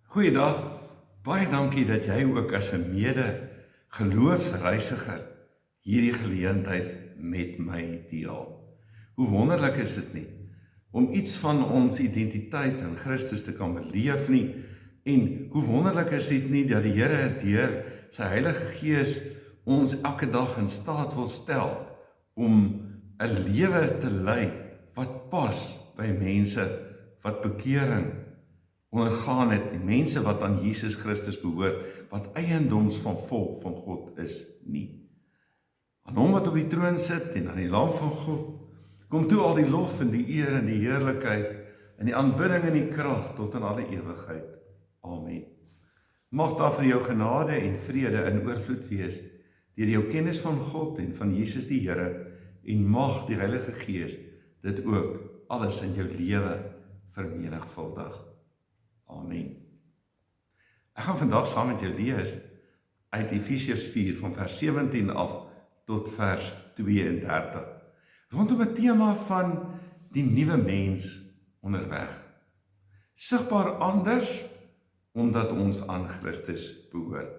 Goeiedag, baie dankie dat jy ook as 'n mede-geloofsreisiger hierdie geleentheid met my deel. Hoe wonderlik is dit nie, om iets van ons identiteit in Christus te kan beleef nie, en hoe wonderlik is dit nie, dat die Here deur sy Heilige Gees ons elke dag in staat wil stel, om 'n lewe te lei, wat pas by mense, wat bekering ondergaan het, die mense wat aan Jesus Christus behoort, wat eiendoms van volk van God is nie. Aan hom wat op die troon sit en aan die Lam van God, kom toe al die lof en die eer en die heerlikheid en die aanbidding en die krag tot in alle ewigheid. Amen. Mag daar vir jou genade en vrede in oorvloed wees, deur jou kennis van God en van Jesus die Here, en mag die Heilige Gees dit ook alles in jou lewe vermenigvuldig. Amen. Ek gaan vandag saam met jou lees uit Efesiërs 4 van vers 17 af tot vers 32. Rondom 'n tema van die nuwe mens onderweg. Sigbaar anders omdat ons aan Christus behoort.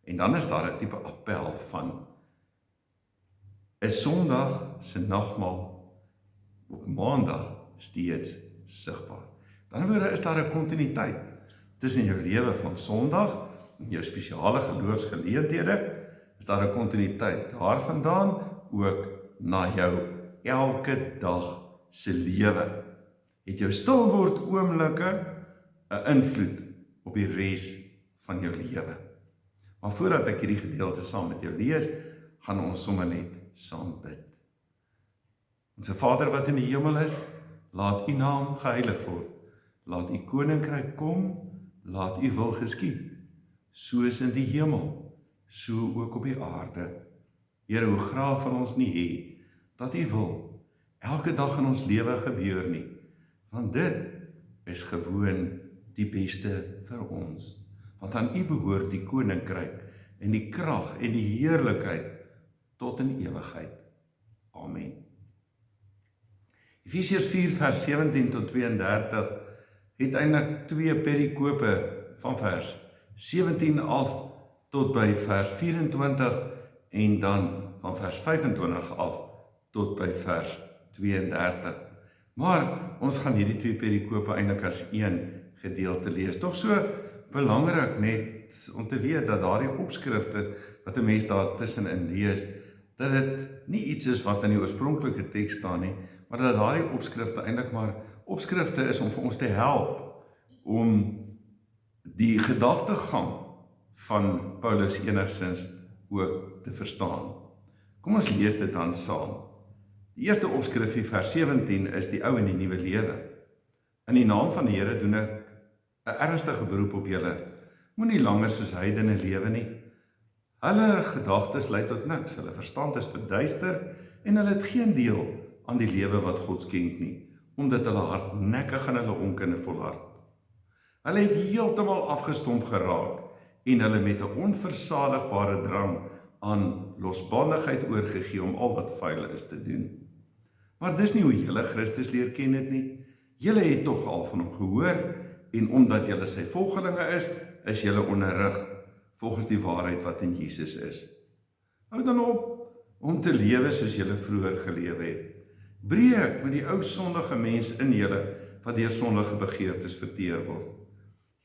En dan is daar 'n tipe appel van 'n Sondag se nagmaal op Maandag steeds sigbaar. Dan woorde is daar 'n kontinuïteit tussen jou lewe van Sondag en jou spesiale geloofsgeleenthede, is daar 'n kontinuïteit daarvandaan ook na jou elke dag se lewe. Het jou stilword oomblikke 'n invloed op die res van jou lewe. Maar voordat ek hierdie gedeelte saam met jou lees, gaan ons sommer net saam bid. Onse Vader wat in die hemel is, laat U naam geheilig word. Laat U koninkryk kom, laat U wil geskied, soos in die hemel, so ook op die aarde. Here, hoe graag van ons nie hê, dat U wil elke dag in ons lewe gebeur nie, want dit is gewoon die beste vir ons, want aan U behoort die koninkryk, en die krag en die heerlikheid, tot in ewigheid. Amen. Efesiërs 4 vers 17 tot 32, het eintlik twee perikope van vers 17 af tot by vers 24 en dan van vers 25 af tot by vers 32. Maar ons gaan hierdie twee perikope eintlik as een gedeelte lees. Tog so belangrik net om te weet dat daardie opskrifte wat 'n mens daar tussenin lees, dat dit nie iets is wat in die oorspronklike teks staan nie, maar dat daardie opskrifte eintlik maar opskrifte is om vir ons te help om die gedagtegang van Paulus enigstens ook te verstaan. Kom ons lees dit dan saam. Die eerste opskrifie, vers 17, is die ou en die nuwe lewe. In die naam van die Here doen ek 'n ernstige beroep op julle. Moenie langer soos heidene lewe nie. Hulle gedagtes lei tot niks, hulle verstand is verduister en hulle het geen deel aan die lewe wat God skenk nie, omdat hulle hardnekkig in hulle onkunde volhard. Hulle het heeltemal afgestomp geraak en hulle met 'n onversadigbare drang aan losbandigheid oorgegee om al wat vuil is te doen. Maar dis nie hoe julle Christus leer ken het nie. Julle het tog al van hom gehoor, en omdat julle sy volgelinge is julle onderrig volgens die waarheid wat in Jesus is. Hou dan op om te lewe soos julle vroeër gelewe het. Breek met die ou sondige mens in julle, wat deur sondige begeertes verteer word.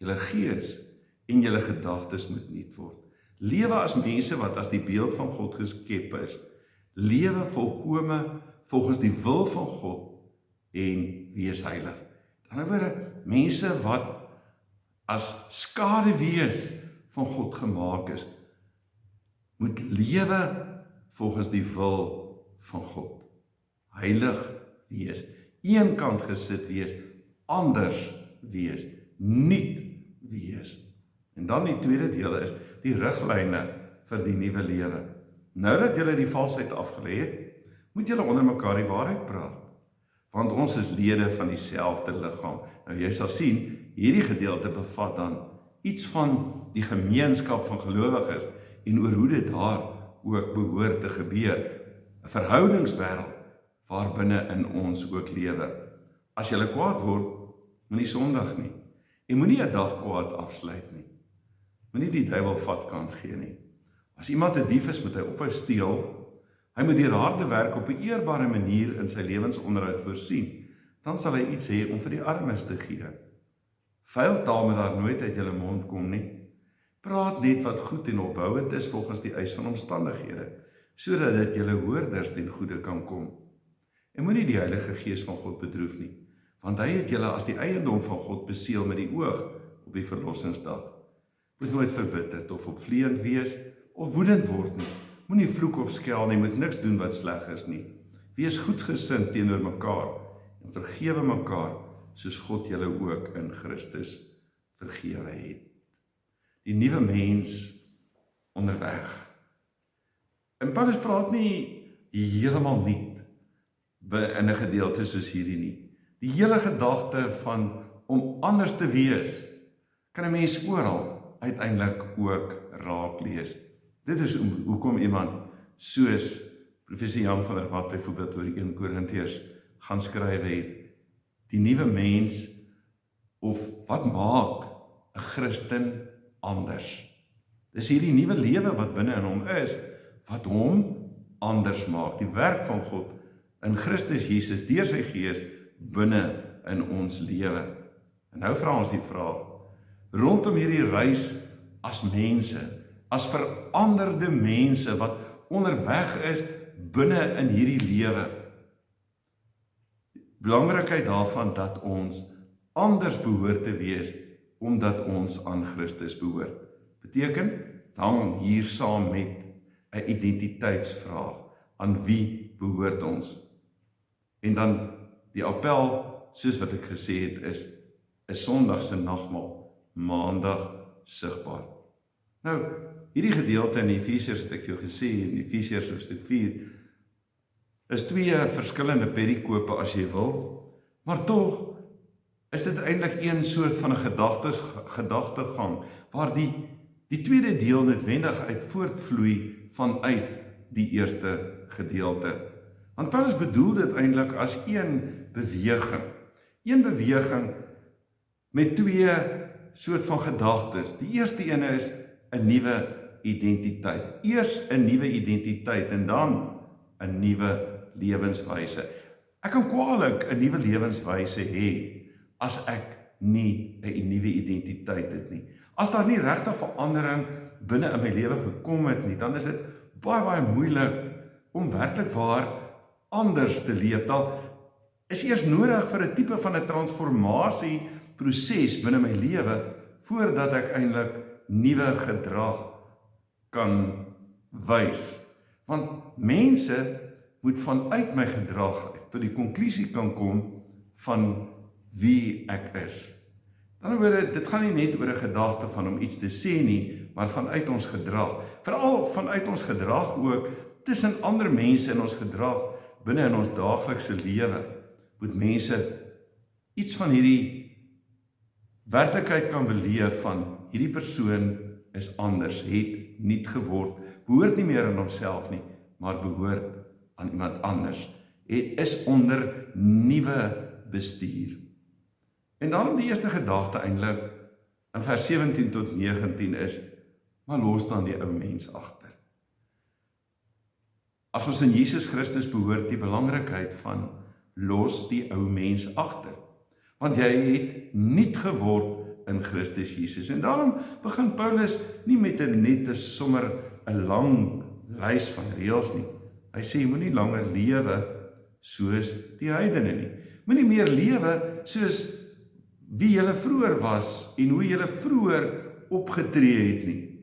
Julle gees en julle gedagtes moet nuut word. Lewe as mense wat as die beeld van God geskep is. Lewe volkome volgens die wil van God en wees heilig. Aan die ander woorde, mense wat as skaduwees van God gemaak is, moet lewe volgens die wil van God. Heilig wees, eenkant gesit wees, anders wees, nuut wees. En dan die tweede deel is die riglyne vir die nuwe lewe. Nou dat julle die valsheid afgelê het, moet julle onder mekaar die waarheid praat. Want ons is lede van dieselfde liggaam. Nou jy sal sien, hierdie gedeelte bevat dan iets van die gemeenskap van gelowiges en oor hoe dit daar ook behoort te gebeur. 'n Verhoudingswêreld waarbinne in ons ook lewe. As jy kwaad word, moenie sondig nie. En moenie 'n dag kwaad afsluit nie. Moenie die duiwel vat kans gee nie. As iemand 'n dief is, moet hy ophou steel. Hy moet deur harde werk op 'n eerbare manier in sy lewensonderhoud voorsien. Dan sal hy iets hê om vir die armes te gee. Vuil taal moet daar nooit uit julle mond kom nie. Praat net wat goed en opbouend is volgens die eis van omstandighede, sodat dit julle hoorders ten goeie kan kom. En moenie die Heilige Gees van God bedroef nie, want hy het julle as die eiendom van God beseël met die oog op die verlossingsdag. Moet nooit verbitterd of opvleend wees of woedend word nie. Moenie vloek of skel nie, moet niks doen wat sleg is nie. Wees goedgesind teenoor mekaar en vergewe mekaar soos God julle ook in Christus vergewe het. Die nuwe mens onderweg. En Paulus praat nie heeltemal nie in 'n gedeelte soos hierdie nie. Die hele gedagte van om anders te wees, kan 'n mens oral uiteindelik ook raak lees. Dit is hoekom iemand soos Professor Jan van der Walt byvoorbeeld oor 1 Korintiërs gaan skryf het, die nuwe mens, of wat maak 'n Christen anders? Dis hierdie nuwe lewe wat binne in hom is, wat hom anders maak. Die werk van God in Christus Jesus, deur sy Gees, binne in ons lewe. En nou vra ons die vraag, rondom hierdie reis as mense, as veranderde mense, wat onderweg is binne in hierdie lewe. Belangrikheid daarvan dat ons anders behoort te wees, omdat ons aan Christus behoort. Beteken, hang hier saam met 'n identiteitsvraag, aan wie behoort ons? En dan die appel, soos wat ek gesê het, is 'n Sondag se nagmaal, Maandag sigbaar. Nou, hierdie gedeelte in Efesiërs het ek vir jou gesê, in Efesiërs hoofstuk 4, is 2 verskillende perikope as jy wil, maar tog is dit eintlik een soort van 'n gedagtegang, waar die tweede deel noodwendig uit voortvloei vanuit die eerste gedeelte. Want Paulus bedoel dit eintlik as een beweging met 2 soort van gedagtes. Die eerste ene is 'n nuwe identiteit. Eers 'n nuwe identiteit en dan 'n nuwe lewenswyse. Ek kan kwaliek 'n nuwe lewenswyse hê as ek nie 'n nuwe identiteit het nie. As daar nie regtig verandering binne in my lewe gekom het nie, dan is dit baie moeilik om werklik waar anders te leef. Daar is eers nodig vir 'n tipe van 'n transformasieproses binne my lewe voordat ek eintlik nuwe gedrag kan wys. Want mense moet vanuit my gedrag tot die konklusie kan kom van wie ek is. In ander woorde, dit gaan nie net oor 'n gedagte van om iets te sê nie, maar vanuit ons gedrag. Veral vanuit ons gedrag ook tussen ander mense in ons gedrag binne in ons daaglikse lewe. Moet mense iets van hierdie werklikheid kan beleef van hierdie persoon is anders, het nuut geword, behoort nie meer aan homself nie, maar behoort aan iemand anders. Het is onder nuwe bestuur. En daarom die eerste gedagte eintlik in vers 17 tot 19 is, maar los dan die ou mens agter. As ons in Jesus Christus behoort, die belangrikheid van los die ou mens agter. Want jy het nuut geword in Christus Jesus. En daarom begin Paulus nie met net sommer 'n lang lys van reëls nie. Hy sê, jy moenie langer lewe soos die heidene nie. Moenie meer lewe soos wie julle vroeër was en hoe julle vroeër opgetree het nie.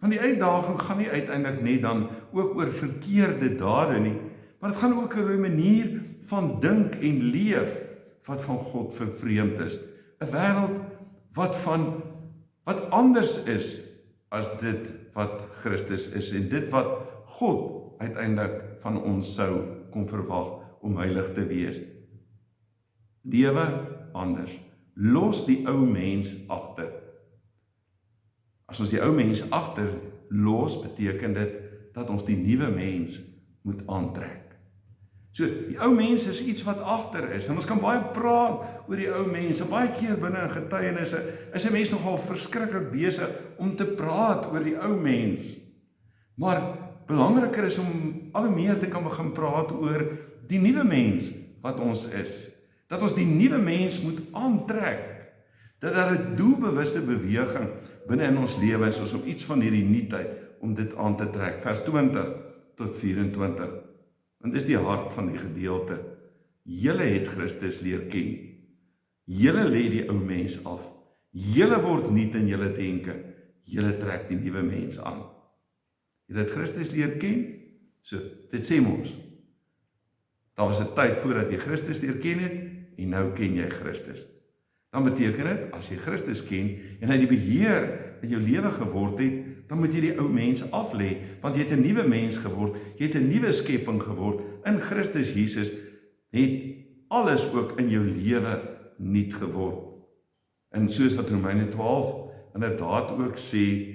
Want die uitdaging gaan nie uiteindelik net dan ook oor verkeerde dade nie, maar dit gaan ook oor 'n manier van dink en leef wat van God vervreemd is. 'n Wêreld wat anders is as dit wat Christus is en dit wat God uiteindelik van ons sou kom verwag om heilig te wees. Lewe anders. Los die ou mens agter. As ons die ou mens agter los, beteken dit dat ons die nuwe mens moet aantrek. So, die ou mens is iets wat agter is, en ons kan baie praat oor die ou mens, en baie keer binne in getuienisse is 'n mens nogal verskriklik besig om te praat oor die ou mens. Maar belangriker is om al hoe meer te kan begin praat oor die nuwe mens wat ons is. Dat ons die nuwe mens moet aantrek. Dat daar 'n doelbewuste beweging binne in ons lewe is om iets van hierdie nuutheid om dit aan te trek. Vers 20 tot 24. Want dis die hart van die gedeelte. Julle het Christus leer ken. Julle lê die ou mens af. Julle word nuut in julle denke. Julle trek die nuwe mens aan. Julle het Christus leer ken. So, dit sê ons. Daar was 'n tyd voordat jy Christus leer ken het en nou ken jy Christus. Dan beteken dit, as jy Christus ken en hy die beheer in jou lewe geword het, dan moet jy die ou mens af lê, want jy het 'n nuwe mens geword, jy het 'n nuwe skepping geword. In Christus Jesus het alles ook in jou lewe nuut geword. En soos wat Romeine 12 inderdaad ook sê,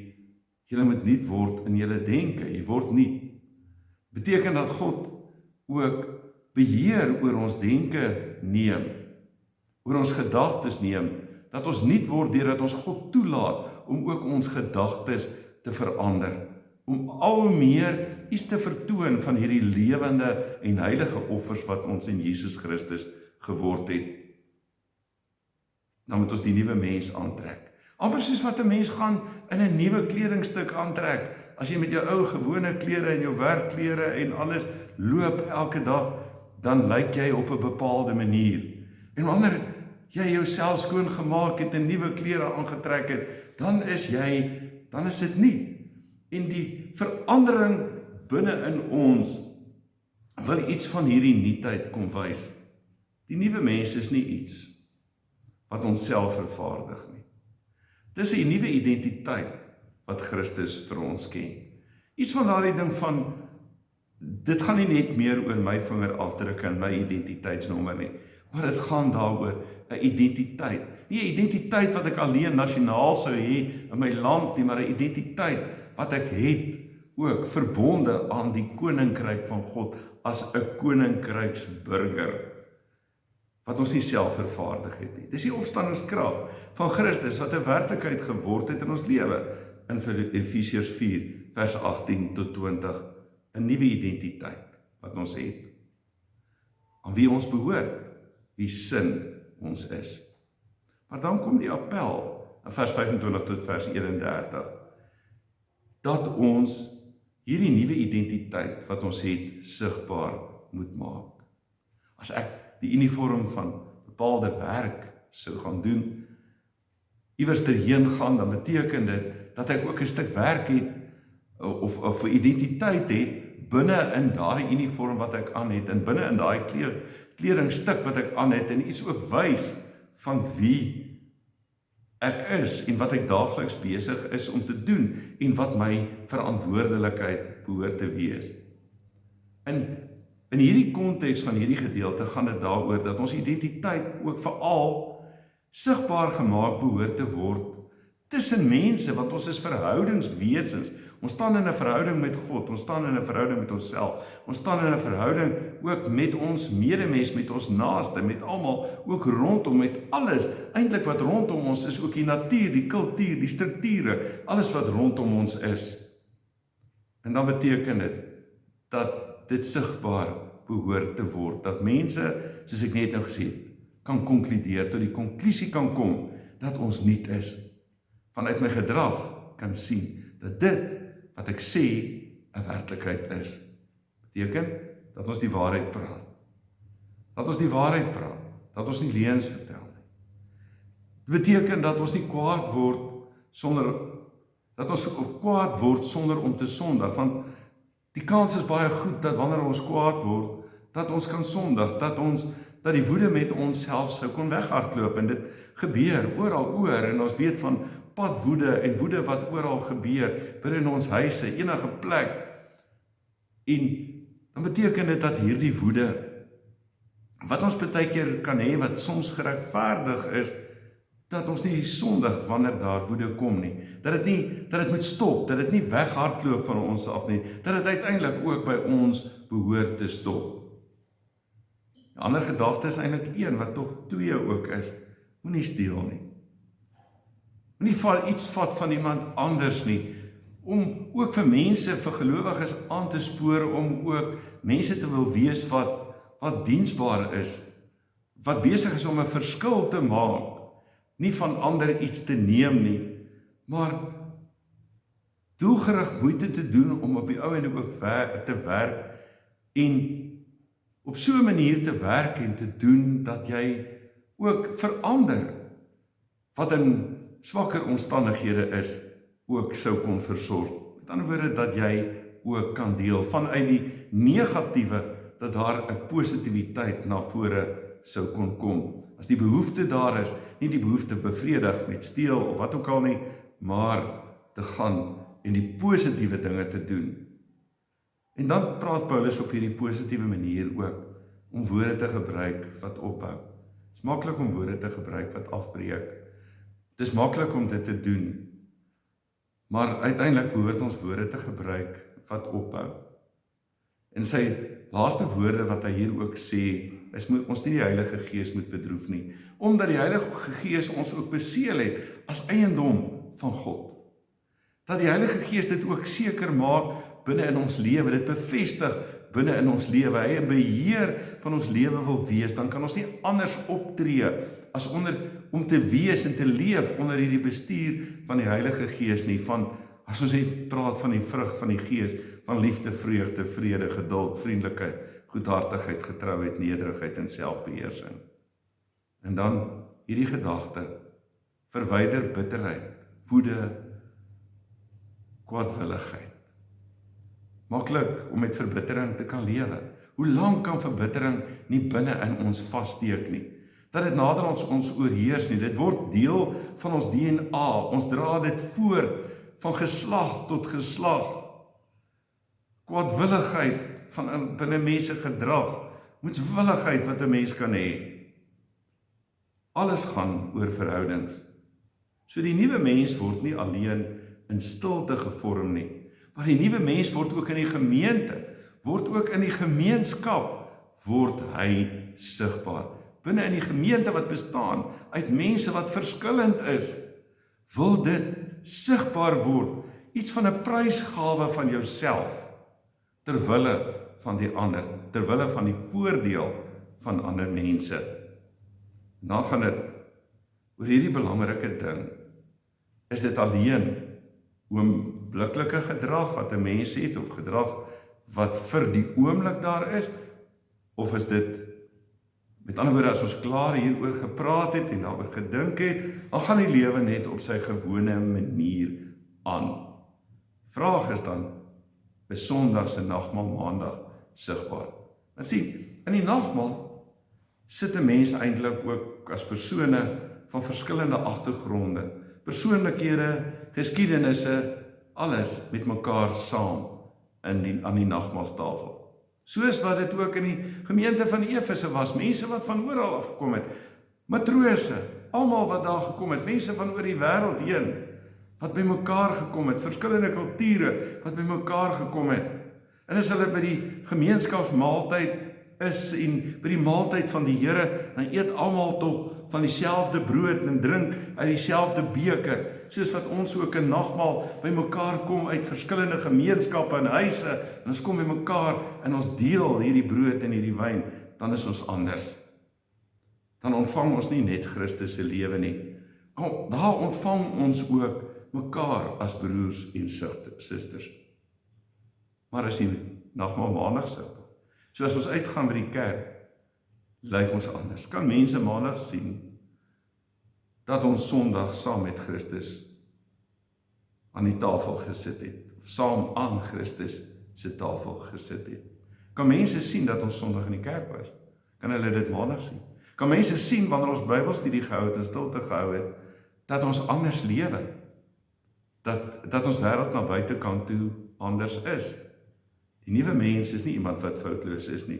julle moet nuut word in julle denke, jy word nuut. Beteken dat God ook beheer oor ons denke neem, oor ons gedagtes neem, dat ons nuut word deurdat ons God toelaat om ook ons gedagtes te verander, om al meer iets te vertoon van hierdie lewende en heilige offers wat ons in Jesus Christus geword het. Dan moet ons die nuwe mens aantrek. Amper soos wat 'n mens gaan in 'n nuwe kledingstuk aantrek. As jy met jou ou gewone klere en jou werkklere en alles loop elke dag, dan lyk jy op 'n bepaalde manier. En wanneer jy jouself skoon gemaak het en nuwe klere aangetrek het, dan is dit nie. En die verandering binne in ons wil iets van hierdie nuutheid kom wys. Die nuwe mens is nie iets wat ons self vervaardig nie. Dis 'n nuwe identiteit wat Christus vir ons ken. Iets van daardie ding van, dit gaan nie net meer oor my vingerafdrukke en my identiteitsnommer nie, maar dit gaan daaroor 'n identiteit. Nie 'n identiteit wat ek alleen nasionaal sou hê in my land nie, maar 'n identiteit wat ek het ook verbonde aan die koninkryk van God as 'n koninkryksburger wat ons nie self vervaardig het nie. Dis die opstandingskrag van Christus wat 'n werklikheid geword het in ons lewe in Efesiërs 4 vers 18 tot 20, 'n nuwe identiteit wat ons het, aan wie ons behoort, wie sin ons is. Maar dan kom die appel in vers 25 tot vers 31, dat ons hierdie nuwe identiteit wat ons het, sigbaar moet maak. As ek die uniform van bepaalde werk sou gaan doen, iewers erheen gaan, dan beteken dit dat ek ook 'n stuk werk het of 'n identiteit het binne in daardie uniform wat ek aan het en binne in daai kledingstuk wat ek aan het en iets ook wys van wie ek is en wat ek daagliks besig is om te doen en wat my verantwoordelikheid behoort te wees. In hierdie konteks van hierdie gedeelte gaan dit daaroor dat ons identiteit ook veral sigbaar gemaak behoort te word tussen mense, want ons is verhoudingswesens. Ons staan in 'n verhouding met God, ons staan in 'n verhouding met onsself, ons staan in 'n verhouding ook met ons medemens, met ons naaste, met almal, ook rondom, met alles, eintlik wat rondom ons is, ook die natuur, die kultuur, die strukture, alles wat rondom ons is. En dan beteken dit dat dit sigbaar behoort te word, dat mense, soos ek net nou gesê het, kan konkludeer, tot die konklusie kan kom, dat ons nuut is. Vanuit my gedrag kan sien, dat dit wat ek sê, 'n werklikheid is. Beteken, dat ons die waarheid praat. Dat ons die waarheid praat, dat ons nie leuns vertel nie. Dit beteken dat ons nie kwaad word sonder om te sondig, want die kans is baie goed dat wanneer ons kwaad word, dat ons kan sondig, dat die woede met ons self sou kon weghardloop, en dit gebeur oor, en ons weet van padwoede en woede wat oral gebeur, binne ons huise, enige plek, en dan beteken dit dat hierdie woede, wat ons baie keer kan hê, wat soms geregverdig is, dat ons nie sondig wanneer daar woede kom nie, dat dit moet stop, dat dit nie weghardloop van ons af nie, dat dit uiteindelik ook by ons behoort te stop. Die ander gedagte is eintlik een, wat tog twee ook is. Moenie steel nie. Moenie iets vat van iemand anders nie, om ook vir mense, vir gelowiges aan te spoor, om ook mense te wil wees wat diensbaar is, wat besig is om 'n verskil te maak, nie van ander iets te neem nie, maar doelgerig moeite te doen om op die ou en ook te werk en op so 'n manier te werk en te doen dat jy ook verander wat in swakker omstandighede is, ook sou kon versorg. Met ander woorde, dat jy ook kan deel vanuit die negatiewe, dat daar 'n positiwiteit na vore sou kon kom. As die behoefte daar is, nie die behoefte bevredig met steel of wat ook al nie, maar te gaan en die positiewe dinge te doen. En dan praat Paulus op hierdie positiewe manier ook, om woorde te gebruik wat opbou. Het is maklik om woorde te gebruik wat afbreek. Het is maklik om dit te doen, maar uiteindelik behoort ons woorde te gebruik wat opbou. En sy laaste woorde wat hy hier ook sê, is ons nie die Heilige Gees moet bedroef nie, omdat die Heilige Gees ons ook beseël het as eiendom van God. Dat die Heilige Gees dit ook seker maak binne in ons lewe, dit bevestig binne in ons lewe, hy 'n beheer van ons lewe wil wees, dan kan ons nie anders optree as om te wees en te leef onder hierdie bestuur van die Heilige Gees nie, as ons net praat van die vrug van die Gees, van liefde, vreugde, vrede, geduld, vriendelikheid, goedhartigheid, getrouheid, nederigheid en selfbeheersing. En dan hierdie gedagte, verwyder bitterheid, woede, kwaadwilligheid. Maklik om met verbittering te kan lewe. Hoe lank kan verbittering nie binne in ons vassteek nie? Dat dit nader ons oorheers nie. Dit word deel van ons DNA. Ons dra dit voort van geslag tot geslag. Kwaadwilligheid van binne mense gedrag, moedswilligheid wat 'n mens kan hê. Alles gaan oor verhoudings. So die nuwe mens word nie alleen in stilte gevorm nie, maar die nuwe mens word ook in die gemeente, word ook in die gemeenskap, word hy sigbaar. Binne in die gemeente wat bestaan uit mense wat verskillend is, wil dit sigbaar word, iets van 'n prysgawe van jouself, terwille van die ander, terwille van die voordeel van ander mense. Dan gaan dit oor hierdie belangrike ding, is dit alleen oombliklike gedrag wat 'n mens het, of gedrag wat vir die oomblik daar is, of is dit, met ander woorde, as ons klaar hieroor gepraat het en daaroor gedink het, dan gaan die lewe net op sy gewone manier aan. Vraag is dan, is Sondag se nagmaal Maandag sigbaar? Want sien, in die nagmaal sit 'n mens eintlik ook as persone van verskillende agtergronde, persoonlikhede, geskiedenisse, alles met mekaar saam aan die nagmaalstafel. Soos wat dit ook in die gemeente van Efese was, mense wat van oral af gekom het, matrose, almal wat daar gekom het, mense van oor die wêreld heen, wat by mekaar gekom het, verskillende kulture wat by mekaar gekom het. En as hulle by die gemeenskapsmaaltyd is en by die maaltyd van die Here, dan eet almal tog van dieselfde brood en drink uit dieselfde beker, soos wat ons ook in nagmaal by mekaar kom uit verskillende gemeenskappe en huise, en ons kom by mekaar en ons deel hierdie brood en hierdie wyn, dan is ons anders. Dan ontvang ons nie net Christus se lewe nie. Daar ontvang ons ook mekaar as broers en susters. Maar as die nagmaal Maandag sigbaar, so as ons uitgaan by die kerk, lyk ons anders. Kan mense Maandag sien dat ons Sondag saam met Christus aan die tafel gesit het, of saam aan Christus se tafel gesit het? Kan mense sien dat ons Sondag in die kerk was? Kan hulle dit Maandag sien? Kan mense sien wanneer ons Bybelstudie gehou het en stilte gehou het, dat ons anders lewe? Dat ons wêreld na buitekant toe anders is? Die nuwe mens is nie iemand wat foutloos is nie,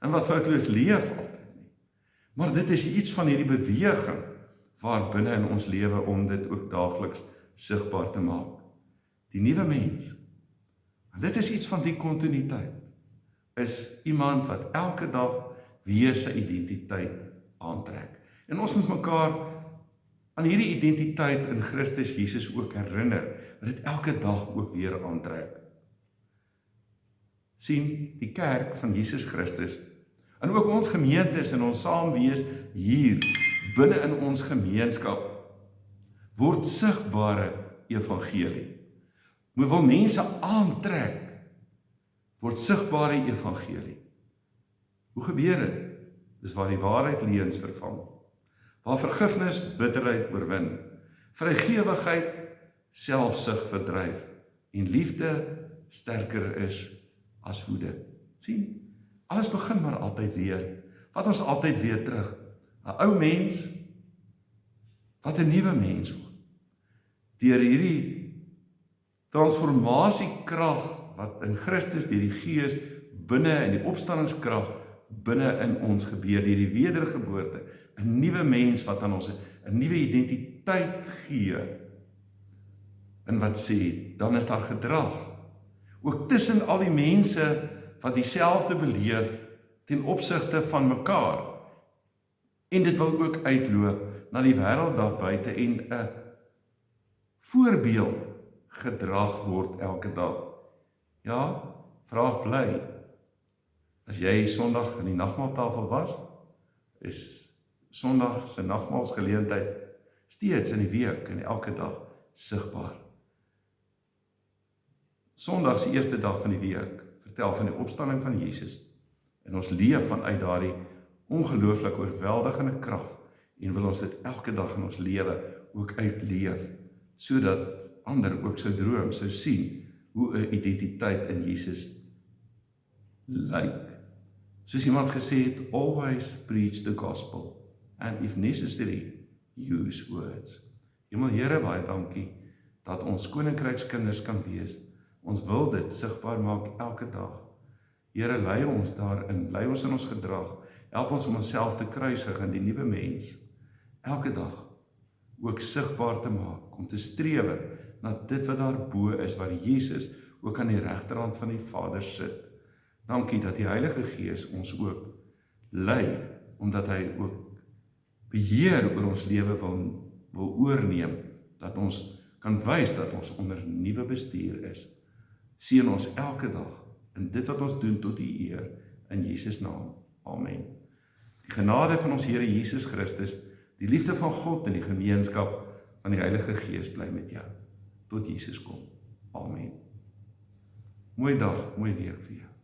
en wat foutloos leef altyd nie. Maar dit is iets van hierdie beweging waar binne in ons lewe om dit ook daagliks sigbaar te maak. Die nuwe mens, en dit is iets van die kontinuïteit, is iemand wat elke dag wie se identiteit aantrek. En ons moet mekaar aan hierdie identiteit in Christus Jesus ook herinner, wat dit elke dag ook weer aantrek. Sien, die kerk van Jesus Christus, en ook ons gemeentes en ons saamwees hier, binne in ons gemeenskap, word sigbare evangelie. Moet wil mense aantrek, word sigbare evangelie. Hoe gebeur dit? Dis waar die waarheid leuns vervang, waar vergifnis bitterheid oorwin, vrygewigheid selfsug verdryf, en liefde sterker is as woede. Sien, alles begin maar altyd weer, wat ons altyd weer terug, 'n ou mens, wat 'n nuwe mens word, deur hierdie transformasiekrag, wat in Christus deur die Gees binne in die opstandingskrag binne in ons gebeur, deur die wedergeboorte, 'n nuwe mens wat aan ons 'n nuwe identiteit gee, en wat sê, dan is daar gedrag, ook tussen al die mense wat dieselfde beleef ten opsigte van mekaar, en dit wil ook uitloop na die wêreld daar buite en 'n voorbeeld gedrag word elke dag. Ja, vraag bly, as jy Sondag in die nagmaaltafel was, is Sondag se nagmaalsgeleentheid steeds in die week en elke dag sigbaar. Sondag se eerste dag van die week vertel van die opstanding van Jesus, en ons leef vanuit daardie ongelooflik oorweldigende krag, en wil ons dit elke dag in ons lewe ook uitleef, sodat ander ook sou droom, sou sien hoe 'n identiteit in Jesus lyk. Soos iemand gesê het, always preach the gospel, and if necessary, use words. Hemel Here, baie dankie, dat ons koninkrykskinders kan wees. Ons wil dit sigbaar maak elke dag. Here, lei ons daarin, lei ons in ons gedrag, help ons om onsself te kruisig in die nuwe mens, elke dag ook sigbaar te maak, om te strewe na dit wat daar bo is, waar Jesus ook aan die regterhand van die Vader sit. Dankie dat die Heilige Gees ons ook lei, omdat hy ook beheer oor ons lewe wil oorneem, dat ons kan wys dat ons onder nuwe bestuur is. Seën ons elke dag in dit wat ons doen tot U eer, in Jesus naam. Amen. Die genade van ons Here Jesus Christus, die liefde van God en die gemeenskap van die Heilige Gees bly met jou, tot Jesus kom. Amen. Mooi dag, mooi week vir jou.